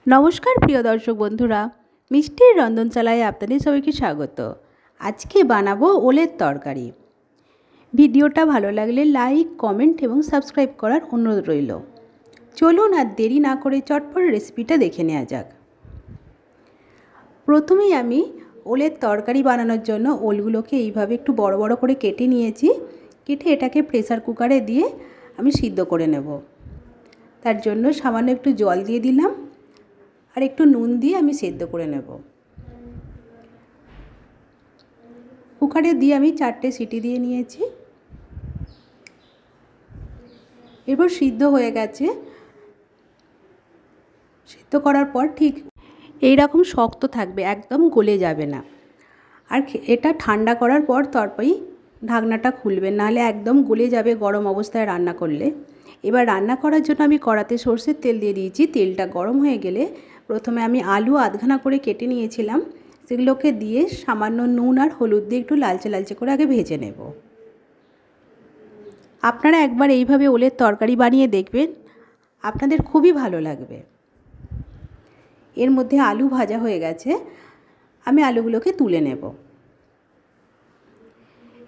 নমস্কার প্রিয় দর্শক বন্ধুরা, মিষ্টির রন্ধনশালায় আপনাদের সবাইকে স্বাগত। আজকে বানাবো ওলের তরকারি। ভিডিওটা ভালো লাগলে লাইক, কমেন্ট এবং সাবস্ক্রাইব করার অনুরোধ রইল। চলুন আর দেরি না করে চটপট রেসিপিটা দেখে নেওয়া যাক। প্রথমেই আমি ওলের তরকারি বানানোর জন্য ওলগুলোকে এইভাবে একটু বড় বড় করে কেটে নিয়েছি। কেটে এটাকে প্রেসার কুকারে দিয়ে আমি সিদ্ধ করে নেব। তার জন্য সামান্য একটু জল দিয়ে দিলাম আর একটু নুন দিয়ে আমি সেদ্ধ করে নেব। কুকারে দিয়ে আমি 4টে সিটি দিয়ে নিয়েছি। এরপর সিদ্ধ হয়ে গেছে। সিদ্ধ করার পর ঠিক এই রকম শক্ত থাকবে, একদম গলে যাবে না। আর এটা ঠান্ডা করার পর তারপরেই ঢাকনাটা খুলবেন, নাহলে একদম গলে যাবে গরম অবস্থায় রান্না করলে। এবার রান্না করার জন্য আমি কড়াতে সরষের তেল দিয়ে দিয়েছি। তেলটা গরম হয়ে গেলে প্রথমে আমি আলু আধখানা করে কেটে নিয়েছিলাম, সেগুলোকে দিয়ে সামান্য নুন আর হলুদ দিয়ে একটু লালচে লালচে করে আগে ভেজে নেব। আপনারা একবার এইভাবে ওলের তরকারি বানিয়ে দেখবেন, আপনাদের খুবই ভালো লাগবে। এর মধ্যে আলু ভাজা হয়ে গেছে, আমি আলুগুলোকে তুলে নেব।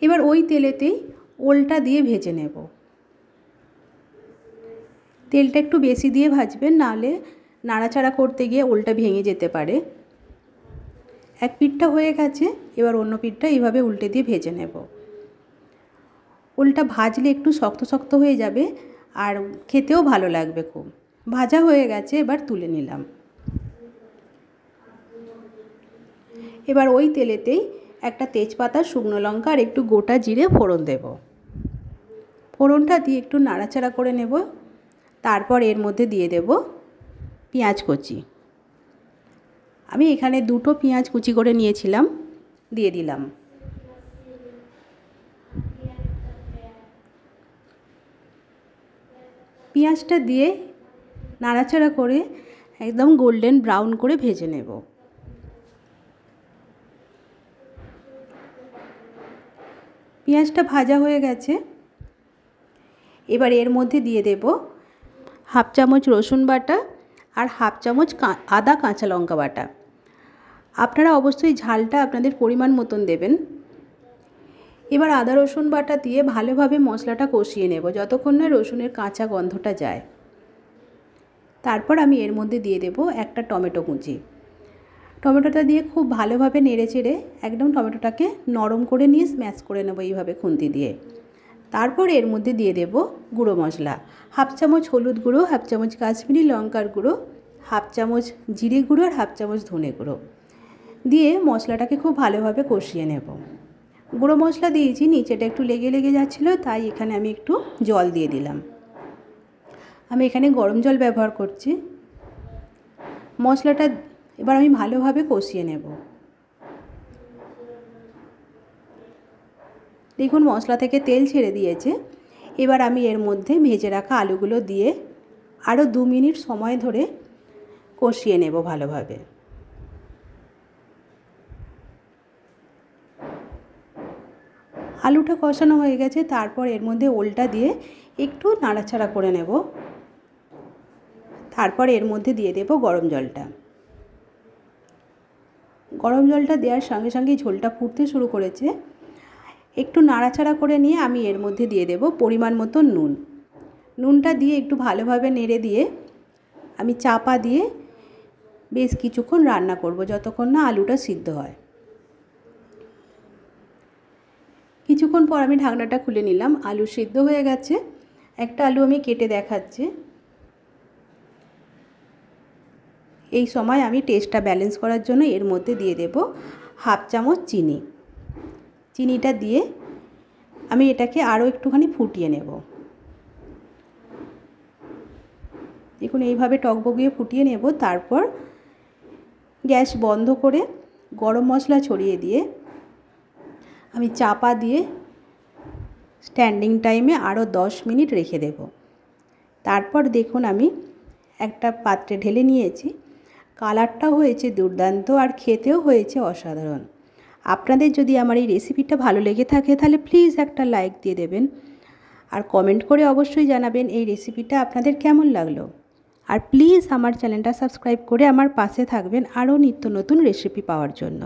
এবার ওই তেলেতেই ওলটা দিয়ে ভেজে নেব। তেলটা একটু বেশি দিয়ে ভাজবেন, নাহলে নাড়াচাড়া করতে গিয়ে ওলটা ভেঙে যেতে পারে। এক পিঠটা হয়ে গেছে, এবার অন্য পিঠটা এইভাবে উল্টে দিয়ে ভেজে নেব। ওলটা ভাজলে একটু শক্ত শক্ত হয়ে যাবে আর খেতেও ভালো লাগবে খুব। ভাজা হয়ে গেছে, এবার তুলে নিলাম। এবার ওই তেলেতেই একটা তেজপাতা, শুকনো লঙ্কা আর একটু গোটা জিরে ফোড়ন দেব। ফোড়নটা দিয়ে একটু নাড়াচাড়া করে নেব। তারপর এর মধ্যে দিয়ে দেব পেঁয়াজ কুচি। আমি এখানে 2টো পেঁয়াজ কুচি করে নিয়েছিলাম, দিয়ে দিলাম। পেঁয়াজটা দিয়ে নাড়াচাড়া করে একদম গোল্ডেন ব্রাউন করে ভেজে নেব। পেঁয়াজটা ভাজা হয়ে গেছে। এবার এর মধ্যে দিয়ে দেব হাফ চামচ রসুন বাটা আর হাফ চামচ আদা কাঁচা লঙ্কা বাটা। আপনারা অবশ্যই ঝালটা আপনাদের পরিমাণ মতন দেবেন। এবার আদা রসুন বাটা দিয়ে ভালোভাবে মশলাটা কষিয়ে নেব, যতক্ষণ না রসুনের কাঁচা গন্ধটা যায়। তারপর আমি এর মধ্যে দিয়ে দেব একটা টমেটো কুচি। টমেটোটা দিয়ে খুব ভালোভাবে নেড়েচেড়ে একদম টমেটোটাকে নরম করে নিয়ে স্ম্যাশ করে নেব এইভাবে খুন্তি দিয়ে। তারপর এর মধ্যে দিয়ে দেব গুঁড়ো মশলা, হাফ চামচ হলুদ গুঁড়ো, হাফ চামচ কাশ্মীরি লঙ্কার গুঁড়ো, হাফ চামচ জিরে গুঁড়ো আর হাফ চামচ ধনে গুঁড়ো দিয়ে মশলাটাকে খুব ভালোভাবে কষিয়ে নেব। গুঁড়ো মশলা দিয়েছি, নিচেটা একটু লেগে লেগে যাচ্ছিলো, তাই এখানে আমি একটু জল দিয়ে দিলাম। আমি এখানে গরম জল ব্যবহার করছি। মশলাটা এবার আমি ভালোভাবে কষিয়ে নেব। দেখুন মশলা থেকে তেল ছেড়ে দিয়েছে। এবার আমি এর মধ্যে ভেজে রাখা আলুগুলো দিয়ে আরও 2 মিনিট সময় ধরে কষিয়ে নেব ভালোভাবে। আলুটা কষানো হয়ে গেছে, তারপর এর মধ্যে ওলটা দিয়ে একটু নাড়াচাড়া করে নেব। তারপর এর মধ্যে দিয়ে দেব গরম জলটা। গরম জলটা দেওয়ার সঙ্গে সঙ্গেই ঝোলটা ফুটতে শুরু করেছে। একটু নাড়াচাড়া করে নিয়ে আমি এর মধ্যে দিয়ে দেব পরিমাণ মতো নুন। নুনটা দিয়ে একটু ভালোভাবে নেড়ে দিয়ে আমি চাপা দিয়ে বেশ কিছুক্ষণ রান্না করব, যতক্ষণ না আলুটা সিদ্ধ হয়। কিছুক্ষণ পর আমি ঢাকনাটা খুলে নিলাম। আলু সিদ্ধ হয়ে গেছে। একটা আলু আমি কেটে দেখাচ্ছি। এই সময় আমি টেস্টটা ব্যালেন্স করার জন্য এর মধ্যে দিয়ে দেব হাফ চামচ চিনি। চিনিটা দিয়ে আমি এটাকে আরও একটুখানি ফুটিয়ে নেব। দেখুন এইভাবে টকবগিয়ে ফুটিয়ে নেব। তারপর গ্যাস বন্ধ করে গরম মশলা ছড়িয়ে দিয়ে আমি চাপা দিয়ে স্ট্যান্ডিং টাইমে আরও 10 মিনিট রেখে দেব। তারপর দেখুন আমি একটা পাত্রে ঢেলে নিয়েছি। কালারটাও হয়েছে দুর্দান্ত আর খেতেও হয়েছে অসাধারণ। আপনাদের যদি আমার এই রেসিপিটা ভালো লেগে থাকে তাহলে প্লিজ একটা লাইক দিয়ে দেবেন আর কমেন্ট করে অবশ্যই জানাবেন এই রেসিপিটা আপনাদের কেমন লাগলো। আর প্লিজ আমার চ্যানেলটা সাবস্ক্রাইব করে আমার পাশে থাকবেন আরও নিত্য নতুন রেসিপি পাওয়ার জন্য।